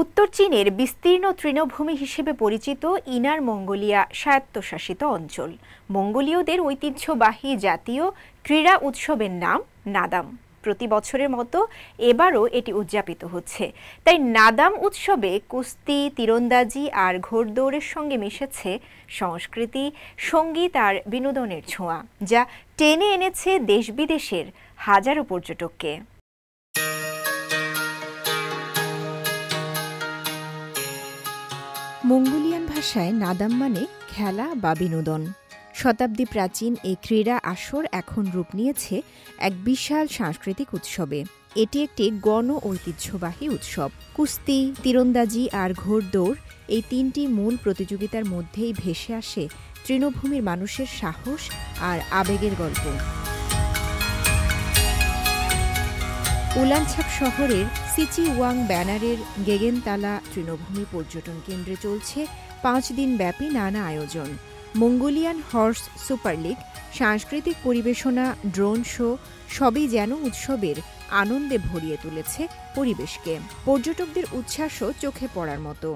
উত্তর চীনের বিস্তীর্ণ তৃণভূমি হিসেবে পরিচিত ইনার মঙ্গোলিয়া স্বায়ত্তশাসিত অঞ্চল। মঙ্গোলীয়দের ঐতিহ্যবাহী জাতীয় ক্রীড়া উৎসবের নাম নাদাম। প্রতি বছরের মতো এবারও এটি উদযাপিত হচ্ছে। তাই নাদাম উৎসবে কুস্তি, তীরন্দাজি আর ঘোড়দৌড়ের সঙ্গে মিশেছে সংস্কৃতি, সঙ্গীত আর বিনোদনের ছোঁয়া, যা টেনে এনেছে দেশ বিদেশের হাজারো পর্যটককে। মঙ্গোলিয়ান ভাষায় নাদাম মানে খেলা বা বিনোদন। শতাব্দী প্রাচীন এই ক্রীড়া আসর এখন রূপ নিয়েছে এক বিশাল সাংস্কৃতিক উৎসবে। এটি একটি গণ ঐতিহ্যবাহী উৎসব। কুস্তি, তীরন্দাজি আর ঘোড়দৌড় এই তিনটি মূল প্রতিযোগিতার মধ্যেই ভেসে আসে তৃণভূমির মানুষের সাহস আর আবেগের গল্প। উলানছাপ শহরের সিচিওয়াং ব্যানারের গেগেনতালা তৃণভূমি পর্যটন কেন্দ্রে চলছে 5 দিন ব্যাপী নানা আয়োজন। মঙ্গোলিয়ান হর্স সুপার লিগ, সাংস্কৃতিক পরিবেশনা, ড্রোন শো সবই যেন উৎসবের আনন্দে ভরিয়ে তুলেছে পরিবেশকে। পর্যটকদের উচ্ছ্বাসও চোখে পড়ার মতো।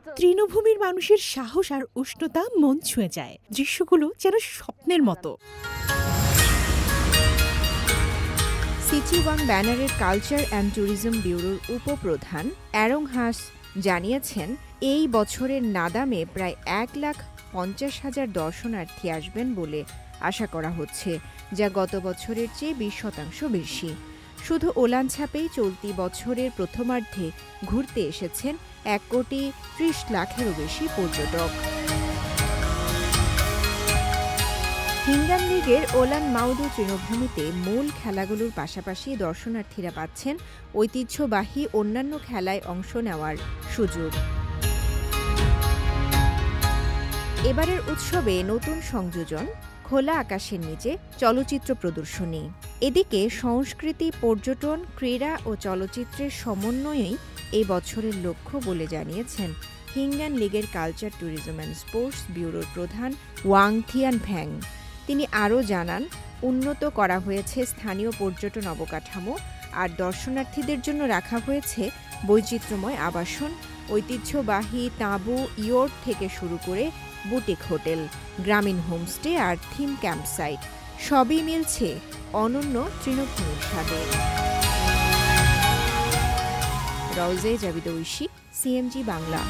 তৃণভূমির মানুষের সাহস আর উষ্ণতা মন ছুঁয়ে যায়। দৃশ্যগুলো যেন স্বপ্নের মতো। সিচিওয়াং ব্যানারের কালচার অ্যান্ড ট্যুরিজম ব্যুরোর উপপ্রধান অ্যারং হাস জানিয়েছেন, এই বছরের নাদামে প্রায় 1,50,000 দর্শনার্থী আসবেন বলে আশা করা হচ্ছে, যা গত বছরের চেয়ে 20% বেশি। শুধু ওলানছাপেই চলতি বছরের প্রথমার্ধে ঘুরতে এসেছেন 1,30,00,000-এরও বেশি পর্যটক। হিঙ্গান লিগের ওলান মাউদু তৃণভূমিতে মূল খেলাগুলোর পাশাপাশি দর্শনার্থীরা পাচ্ছেন ঐতিহ্যবাহী অন্যান্য খেলায় অংশ নেওয়ার সুযোগ। এবারের উৎসবে নতুন সংযোজন, খোলা আকাশের নিচে চলচ্চিত্র প্রদর্শনী। এদিকে সংস্কৃতি, পর্যটন, ক্রীড়া ও চলচ্চিত্রের সমন্বয়েই এই বছরের লক্ষ্য বলে জানিয়েছেন হিঙ্গান লিগের কালচার, ট্যুরিজম অ্যান্ড স্পোর্টস ব্যুরোর প্রধান ওয়াং থিয়ানফ্যাং। তিনি আরও জানান, উন্নত করা হয়েছে স্থানীয় পর্যটন অবকাঠামো আর দর্শনার্থীদের জন্য রাখা হয়েছে বৈচিত্র্যময় আবাসন, ঐতিহ্যবাহী তাঁবু, ইয়ট থেকে শুরু করে বুটিক হোটেল, গ্রামীণ হোমস্টে আর থিম ক্যাম্পসাইট সবই মিলছে অনন্য তৃণভূমির স্বাদে। রওজে জাবিদ ঐশী, সিএমজি বাংলা।